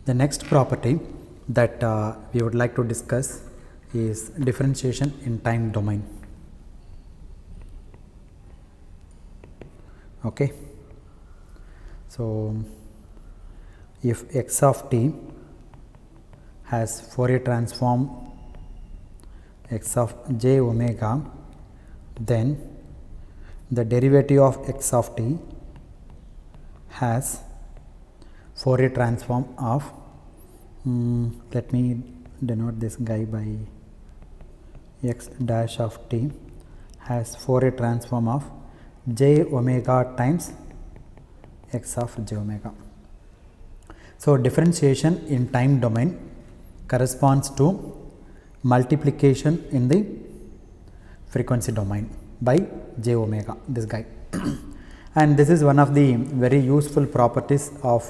The next property that we would like to discuss is differentiation in time domain. Okay. So, if x of t has Fourier transform x of j omega, then the derivative of x of t has Fourier transform of let me denote this guy by x dash of t has Fourier transform of j omega times x of j omega. So, differentiation in time domain corresponds to multiplication in the frequency domain by j omega, this guy. And this is one of the very useful properties of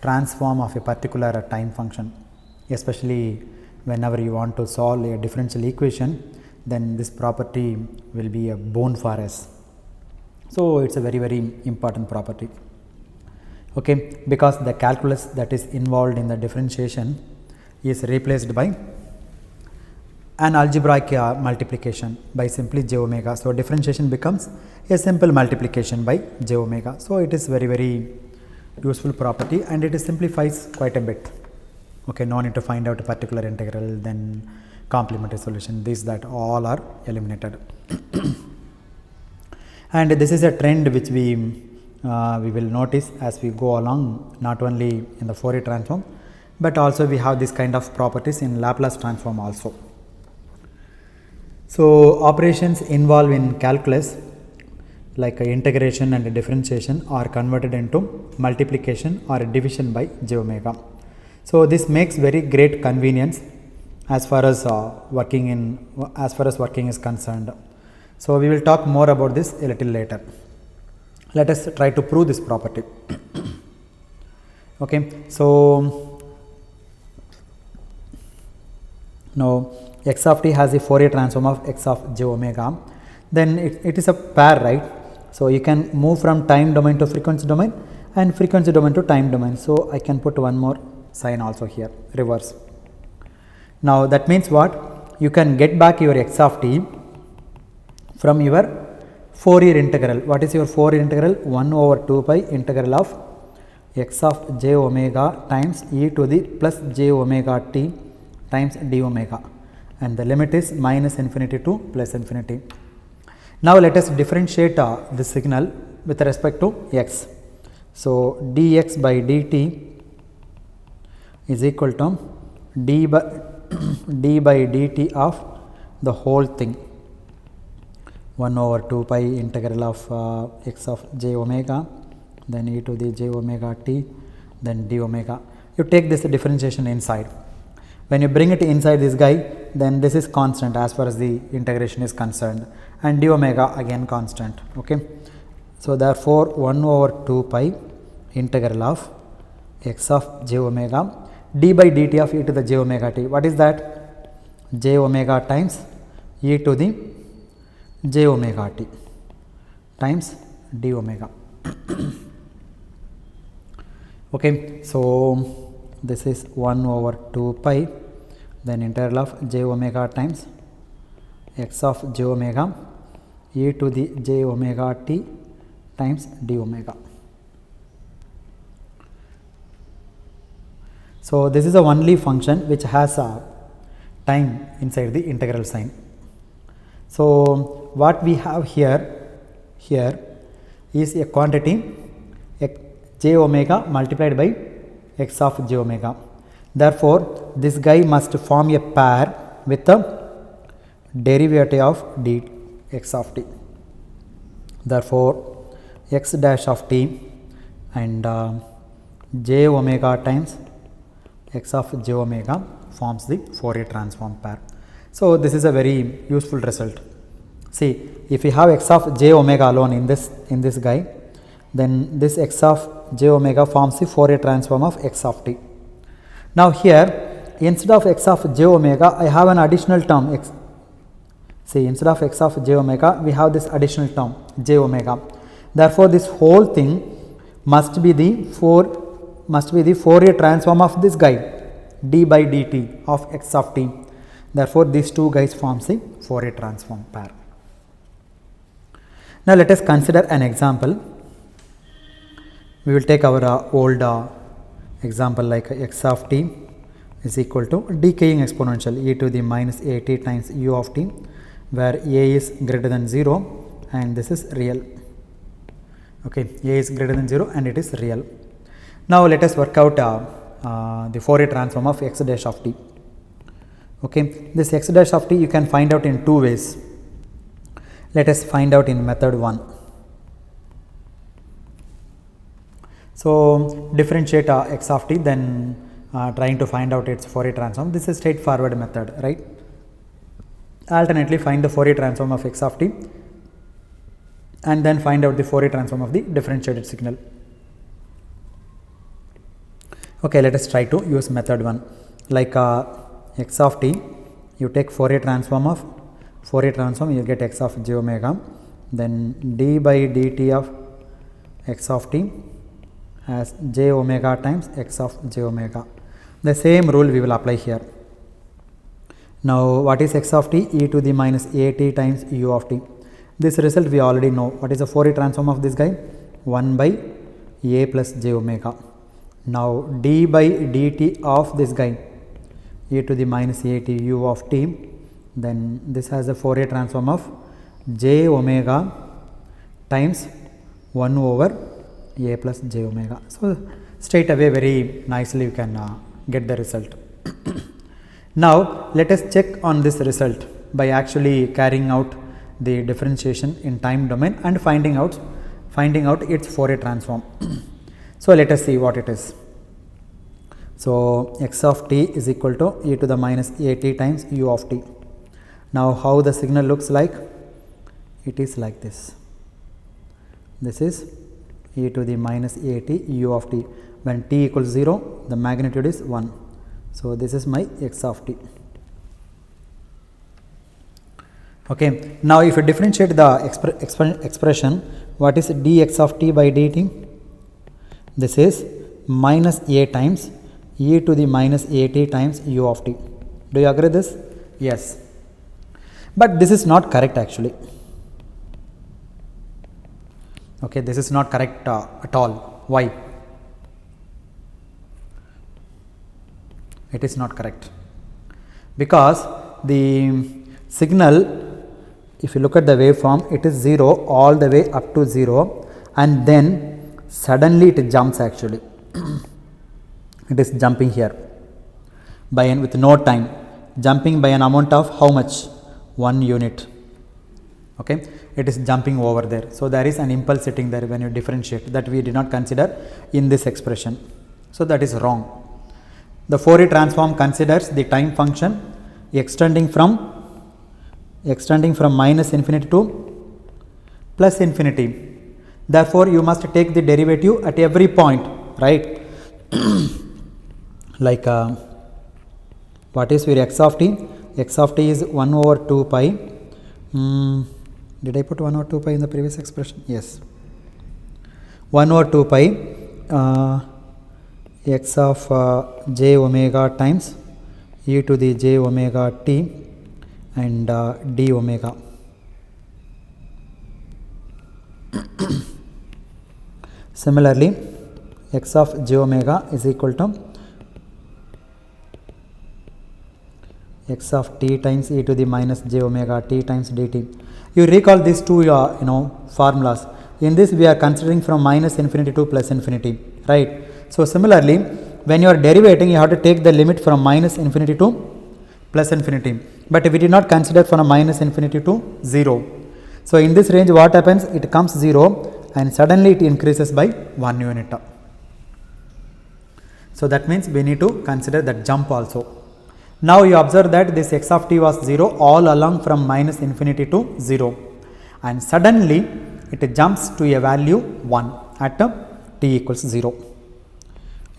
transform of a particular time function, especially whenever you want to solve a differential equation, then this property will be a boon for us. So, it is a very important property, okay, because the calculus that is involved in the differentiation is replaced by an algebraic multiplication by simply j omega. So, differentiation becomes a simple multiplication by j omega. So, it is very useful property and it simplifies quite a bit. Okay, no need to find out a particular integral, then complementary solution, this that all are eliminated. And this is a trend which we will notice as we go along, not only in the Fourier transform, but also we have this kind of properties in Laplace transform also. So, operations involved in calculus like integration and differentiation are converted into multiplication or division by j omega. So, this makes very great convenience as far as working is concerned. So, we will talk more about this a little later. Let us try to prove this property. Okay. So, now x of t has a Fourier transform of x of j omega, then it is a pair, right. So, you can move from time domain to frequency domain and frequency domain to time domain. So, I can put one more sign also here, reverse. Now, that means what? You can get back your x of t from your Fourier integral. What is your Fourier integral? 1 over 2 pi integral of x of j omega times e to the plus j omega t times d omega, and the limit is minus infinity to plus infinity. Now, let us differentiate the signal with respect to x. So, dx by dt is equal to d by dt of the whole thing, 1 over 2 pi integral of x of j omega, then e to the j omega t, then d omega. You take this differentiation inside. When you bring it inside this guy, then this is constant as far as the integration is concerned, and d omega again constant. Okay. So, therefore, 1 over 2 pi integral of x of j omega d by dt of e to the j omega t. What is that? J omega times e to the j omega t times d omega. Okay. So, this is 1 over 2 pi, then integral of j omega times x of j omega e to the j omega t times d omega. So, this is the only function which has a time inside the integral sign. So, what we have here is a quantity j omega multiplied by x of j omega. Therefore, this guy must form a pair with the derivative of dx of t. Therefore, x dash of t and j omega times x of j omega forms the Fourier transform pair. So, this is a very useful result. See, if we have x of j omega alone in this guy, then this x of j omega forms the Fourier transform of x of t. Now, here instead of x of j omega, I have an additional term x. See, instead of x of j omega, we have this additional term j omega. Therefore, this whole thing must be the must be the Fourier transform of this guy d by dt of x of t. Therefore, these two guys forms the Fourier transform pair. Now, let us consider an example. We will take our old example like x of t is equal to decaying exponential e to the minus at times u of t, where a is greater than 0 and this is real. Okay, a is greater than 0 and it is real. Now, let us work out the Fourier transform of x dash of t. Okay, this x dash of t you can find out in two ways. Let us find out in method 1. So, differentiate x of t, then trying to find out its Fourier transform. This is straightforward method, right? Alternately, find the Fourier transform of x of t and then find out the Fourier transform of the differentiated signal. Okay, let us try to use method 1. Like x of t, you take Fourier transform, you get x of j omega, then d by dt of x of t as j omega times x of j omega. The same rule we will apply here. Now, what is x of t? E to the minus at times u of t. This result we already know. What is the Fourier transform of this guy? 1 by a plus j omega. Now, d by dt of this guy, e to the minus at u of t, then this has a Fourier transform of j omega times 1 over a plus j omega. So, straight away very nicely you can get the result. Now, let us check on this result by actually carrying out the differentiation in time domain and finding out its Fourier transform. So, let us see what it is. So, x of t is equal to e to the minus at times u of t. Now, how the signal looks like? It is like this. This is e to the minus at u of t. When t equals 0, the magnitude is 1. So, this is my x of t. Okay. Now, if you differentiate the expression, what is dx of t by dt? This is minus a times e to the minus at times u of t. Do you agree this? Yes. But this is not correct actually. Okay, this is not correct at all. Why? It is not correct. Because the signal, if you look at the waveform, it is 0 all the way up to 0 and then suddenly it jumps actually. It is jumping here with no time, jumping by an amount of how much? 1 unit. Okay, it is jumping over there. So, there is an impulse sitting there when you differentiate, that we did not consider in this expression. So, that is wrong. The Fourier transform considers the time function extending from minus infinity to plus infinity. Therefore, you must take the derivative at every point, right? Like what is your x of t? X of t is 1 over 2 pi. Did I put 1 over 2 pi in the previous expression? Yes. 1 over 2 pi x of j omega times e to the j omega t and d omega. Similarly, x of j omega is equal to x of t times e to the minus j omega t times dt. You recall these two formulas. In this we are considering from minus infinity to plus infinity, right? So, similarly, when you are derivating, you have to take the limit from minus infinity to plus infinity, but we did not consider from minus infinity to 0. So, in this range what happens? It comes 0 and suddenly it increases by 1 unit. So, that means we need to consider that jump also. Now, you observe that this x of t was 0 all along from minus infinity to 0 and suddenly it jumps to a value 1 at t equals 0.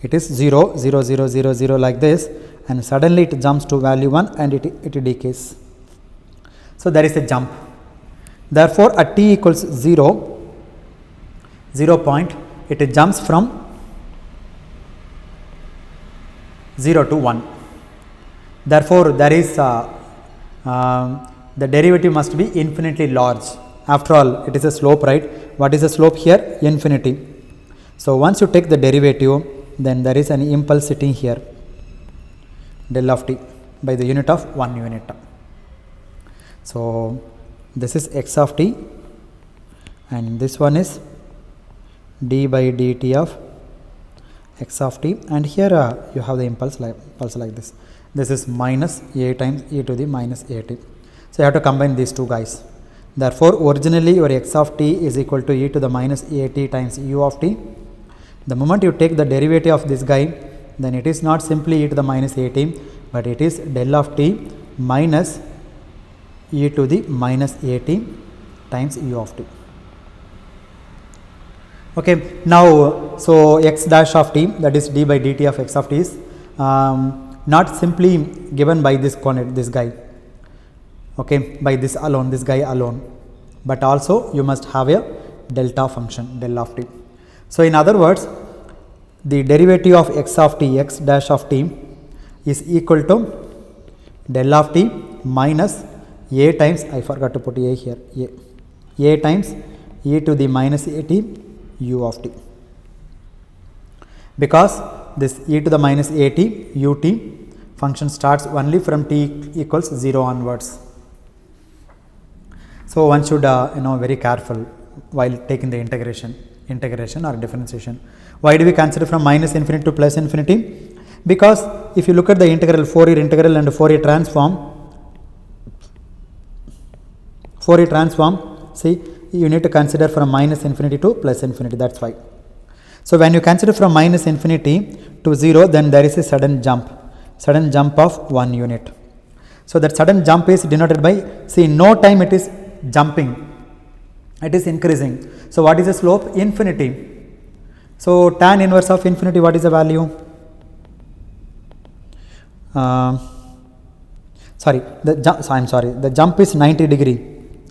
It is 0, 0, 0, 0, 0 like this and suddenly it jumps to value 1 and it decays. So, there is a jump. Therefore, at t equals 0 point, it jumps from 0 to 1. Therefore, there is the derivative must be infinitely large. After all, it is a slope, right? What is the slope here? Infinity. So once you take the derivative, then there is an impulse sitting here, del of t, by the unit of 1 unit. So this is x of t, and this one is d by dt of x of t, and here you have the impulse like this. This is minus a times e to the minus at. So you have to combine these two guys. Therefore, originally your x of t is equal to e to the minus at times u of t. The moment you take the derivative of this guy, then it is not simply e to the minus at, but it is del of t minus e to the minus at times u of t. Okay, now so x dash of t, that is d by dt of x of t, is not simply given by this quantity, this guy, okay, by this alone, this guy alone, but also you must have a delta function, del of t. So in other words, the derivative of x of t, x dash of t, is equal to del of t minus a times, I forgot to put a here, a times e to the minus at u of t, because this e to the minus at ut function starts only from t equals 0 onwards. So one should very careful while taking the integration or differentiation. Why do we consider from minus infinity to plus infinity? Because if you look at the integral, Fourier integral and Fourier transform, see, you need to consider from minus infinity to plus infinity, that's why. So when you consider from minus infinity to 0, then there is a sudden jump of 1 unit. So that sudden jump is denoted by, see, no time it is jumping, it is increasing. So what is the slope? Infinity. So tan inverse of infinity, what is the value? The jump is 90 degree,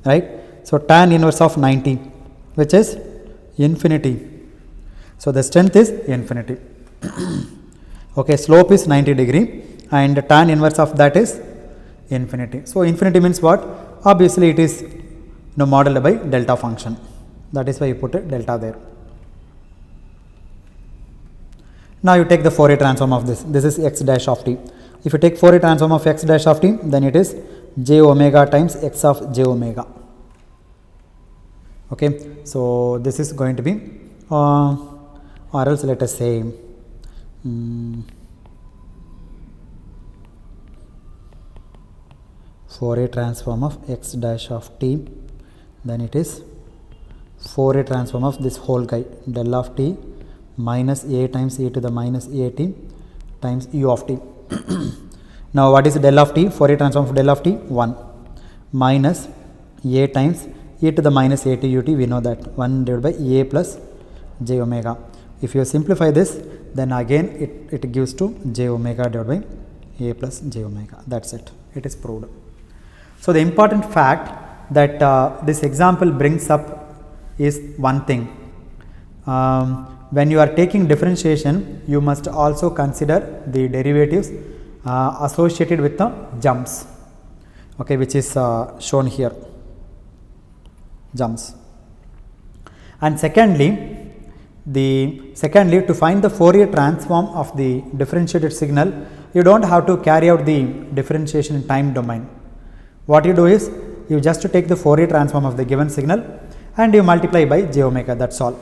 right? So tan inverse of 90, which is infinity. So the strength is infinity. Okay, slope is 90 degree and tan inverse of that is infinity. So infinity means what? Obviously it is modeled by delta function. That is why you put a delta there. Now you take the Fourier transform of this. This is x dash of t. If you take Fourier transform of x dash of t, then it is j omega times x of j omega. Okay, so this is going to be, or else let us say, Fourier transform of x dash of t, then it is Fourier transform of this whole guy, del of t minus a times e to the minus at times u of t. Now what is del of t? Fourier transform of del of t? 1 minus a times e to the minus at ut, we know that 1 divided by a plus j omega. If you simplify this, then again it gives to j omega divided by a plus j omega. That's it. It is proved. So the important fact that this example brings up is one thing. When you are taking differentiation, you must also consider the derivatives associated with the jumps, okay, which is shown here, jumps. And secondly, to find the Fourier transform of the differentiated signal, you don't have to carry out the differentiation in time domain. What you do is, you just take the Fourier transform of the given signal and you multiply by j omega, that's all.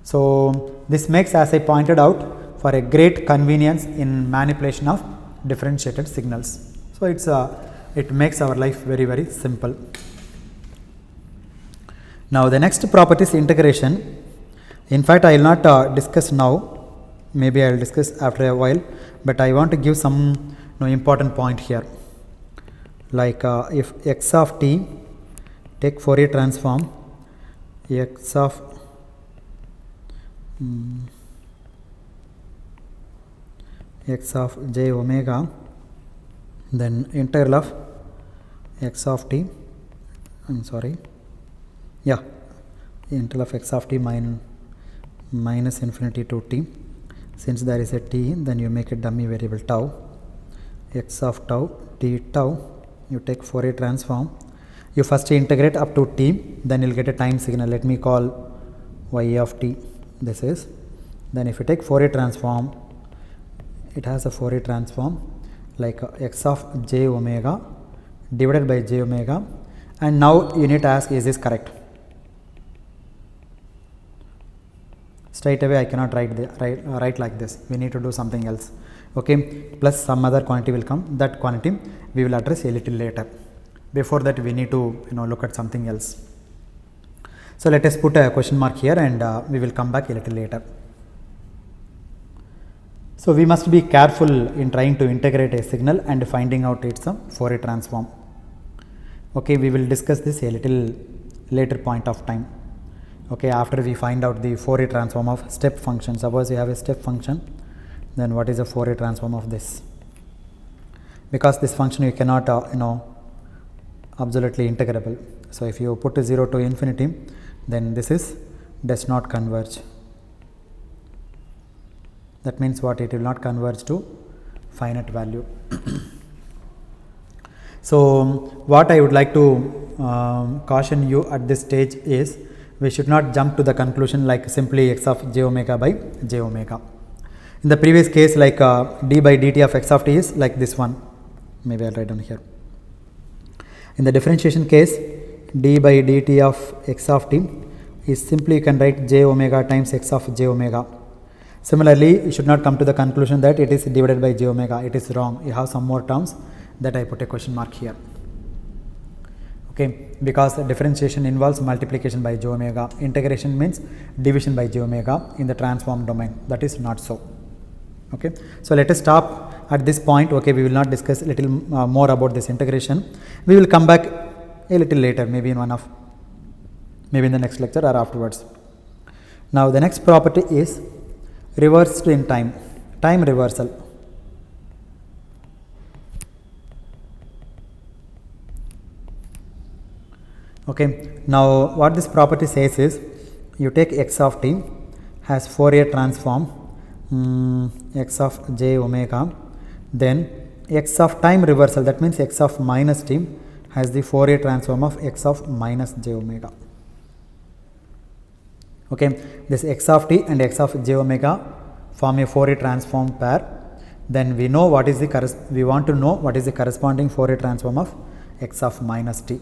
So this makes, as I pointed out, for a great convenience in manipulation of differentiated signals. So it makes our life very, very simple. Now the next property is integration. In fact, I will not discuss now, maybe I will discuss after a while, but I want to give some important point here. Like if x of t, take Fourier transform, x of j omega, then integral of x of t, integral of x of t minus infinity to t, Since there is a t, then you make a dummy variable tau, x of tau t tau. You take Fourier transform, you first integrate up to t, then you'll get a time signal. Let me call y of t, this is. Then if you take Fourier transform, it has a Fourier transform like x of j omega divided by j omega, and now you need to ask, is this correct? Straight away I cannot write like this, we need to do something else. Okay, plus some other quantity will come, that quantity we will address a little later. Before that we need to look at something else. So let us put a question mark here, and we will come back a little later. So we must be careful in trying to integrate a signal and finding out its Fourier transform. Okay, we will discuss this a little later point of time. Okay, after we find out the Fourier transform of step function. Suppose you have a step function, then what is the Fourier transform of this? Because this function you cannot absolutely integrable. So if you put 0 to infinity, then this does not converge. That means what? It will not converge to finite value. So what I would like to caution you at this stage is, we should not jump to the conclusion like simply x of j omega by j omega. In the previous case, like d by dt of x of t is like this one. Maybe I'll write down here. In the differentiation case, d by dt of x of t is simply, you can write j omega times x of j omega. Similarly, you should not come to the conclusion that it is divided by j omega. It is wrong. You have some more terms that I put a question mark here. Okay, because differentiation involves multiplication by j omega. Integration means division by j omega in the transform domain. That is not so. Okay, so let us stop at this point. Okay, we will not discuss a little more about this integration. We will come back a little later, maybe in the next lecture or afterwards. Now the next property is reversed in time reversal. Okay, now what this property says is, you take x of t has Fourier transform x of j omega, then x of time reversal, that means x of minus t has the Fourier transform of x of minus j omega. Okay, this x of t and x of j omega form a Fourier transform pair. Then we know what is we want to know what is the corresponding Fourier transform of x of minus t.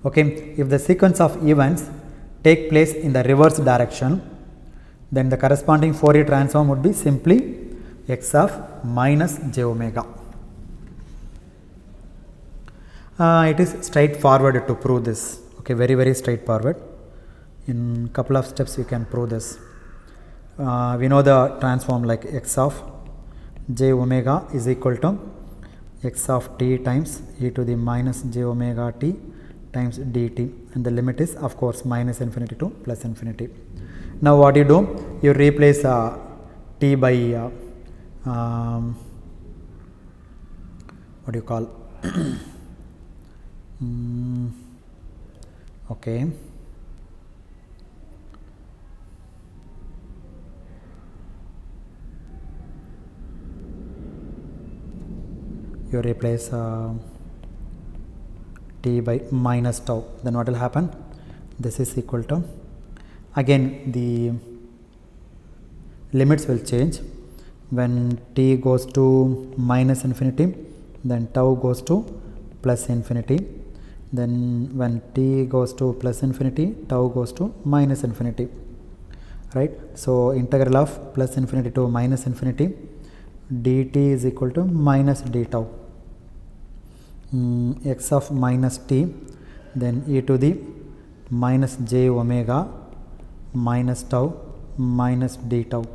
Okay, if the sequence of events take place in the reverse direction, then the corresponding Fourier transform would be simply x of minus j omega. It is straightforward to prove this. Okay, very straightforward. In couple of steps you can prove this. We know the transform like x of j omega is equal to x of t times e to the minus j omega t times dt, and the limit is of course minus infinity to plus infinity. Now what you do, you replace t by what do you call okay, you replace t by minus tau, then what will happen? This is equal to, again the limits will change. When t goes to minus infinity, then tau goes to plus infinity. Then when t goes to plus infinity, tau goes to minus infinity. Right? So integral of plus infinity to minus infinity, dt is equal to minus d tau. X of minus t, then e to the minus j omega minus tau minus d tau.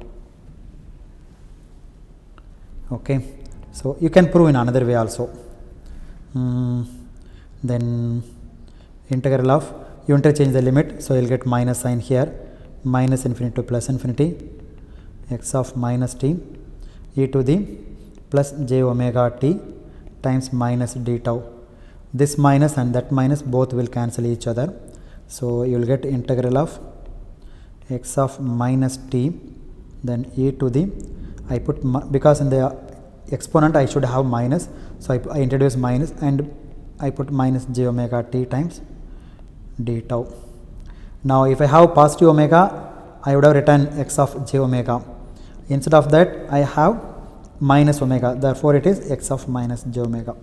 Okay, so you can prove in another way also. Then integral of, you interchange the limit, so you will get minus sign here, minus infinity to plus infinity, x of minus t e to the plus j omega t times minus d tau. This minus and that minus both will cancel each other. So you will get integral of x of minus t then e to the, I put because in the exponent I should have minus, so I introduce minus and I put minus j omega t times d tau. Now if I have positive omega, I would have written x of j omega. Instead of that I have minus omega, therefore it is x of minus j omega.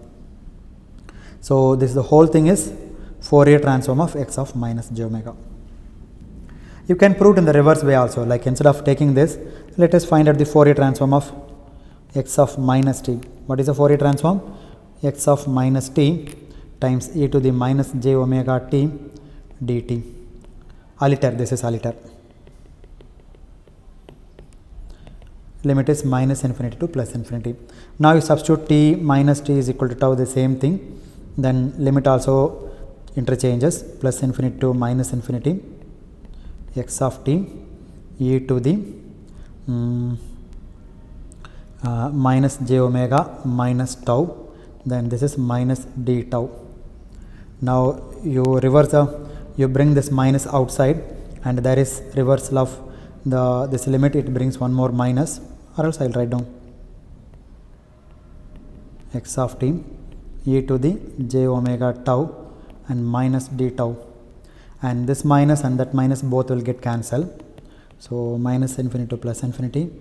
So this is the whole thing is Fourier transform of x of minus j omega. You can prove it in the reverse way also, like instead of taking this, let us find out the Fourier transform of x of minus t. What is the Fourier transform? X of minus t times e to the minus j omega t dt. Aliter, this is aliter. Limit is minus infinity to plus infinity. Now you substitute t minus t is equal to tau, the same thing. Then limit also interchanges, plus infinity to minus infinity, x of t e to the minus j omega minus tau, then this is minus d tau. Now you reverse you bring this minus outside and there is reversal of this limit, it brings one more minus, or else I will write down x of t e to the j omega tau and minus d tau, and this minus and that minus both will get cancelled. So minus infinity to plus infinity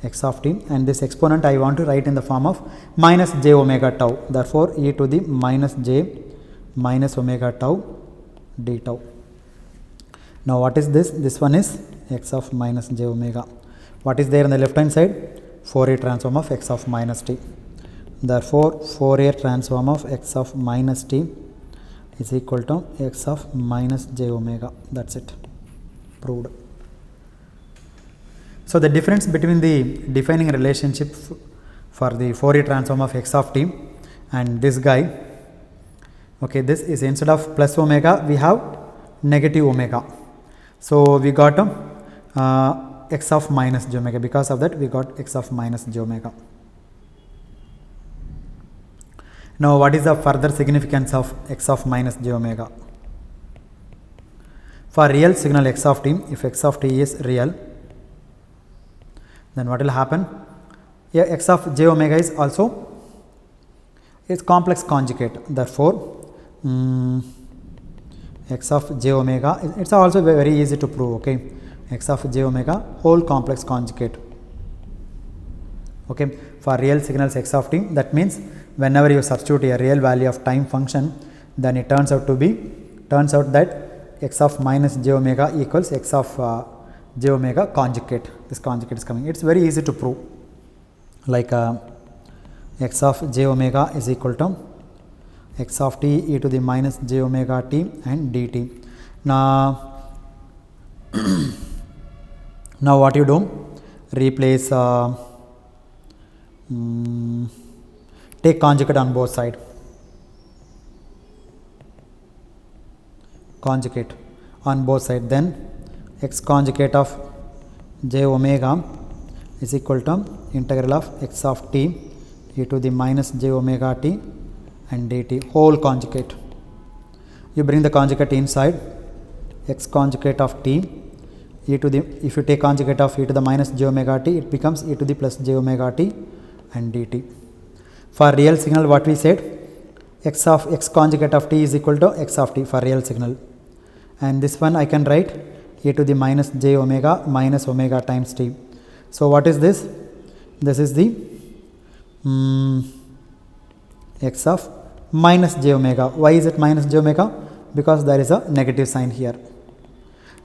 x of t, and this exponent I want to write in the form of minus j omega tau, therefore e to the minus j minus omega tau d tau. Now what is this? This one is x of minus j omega. What is there on the left hand side? Fourier transform of x of minus t. Therefore Fourier transform of x of minus t is equal to x of minus j omega. That's it. Proved. So the difference between the defining relationship for the Fourier transform of x of t and this guy, okay, this is instead of plus omega we have negative omega. So we got x of minus j omega, because of that we got x of minus j omega. Now what is the further significance of x of minus j omega? For real signal x of t, if x of t is real, then what will happen? Here x of j omega is also its complex conjugate, therefore x of j omega, it's also very easy to prove, okay, x of j omega whole complex conjugate, okay, for real signals x of t. That means whenever you substitute a real value of time function, then it turns out that x of minus j omega equals x of j omega conjugate. This conjugate is coming. It's very easy to prove, like x of j omega is equal to x of t e to the minus j omega t and dt. Now now what you do? Replace take conjugate on both sides. Conjugate on both sides, then x conjugate of j omega is equal to integral of x of t e to the minus j omega t and dt whole conjugate. You bring the conjugate inside, x conjugate of t e to the, if you take conjugate of e to the minus j omega t, it becomes e to the plus j omega t and dt. For real signal, what we said, x of x conjugate of t is equal to x of t for real signal, and this one I can write e to the minus j omega minus omega times t. So what is this? This is the x of minus j omega. Why is it minus j omega? Because there is a negative sign here.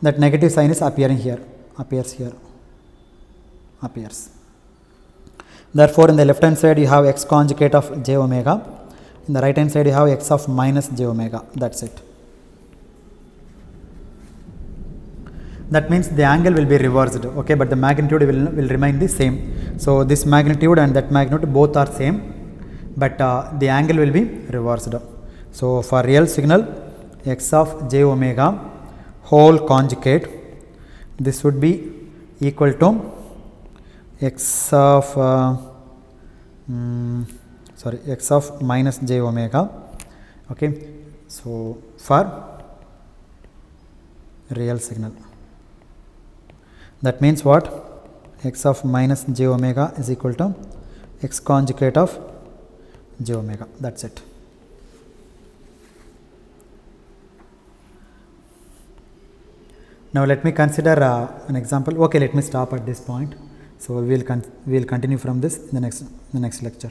That negative sign is appearing here, appears. Therefore in the left hand side you have x conjugate of j omega, in the right hand side you have x of minus j omega. That's it. That means the angle will be reversed, okay, but the magnitude will remain the same. So this magnitude and that magnitude both are same, but the angle will be reversed. So for real signal, x of j omega whole conjugate, this would be equal to x of x of minus j omega, okay. So for real signal, that means what? x of minus j omega is equal to x conjugate of j omega. That's it. Now let me consider an example. Okay, let me stop at this point. So we will continue from this in the next lecture.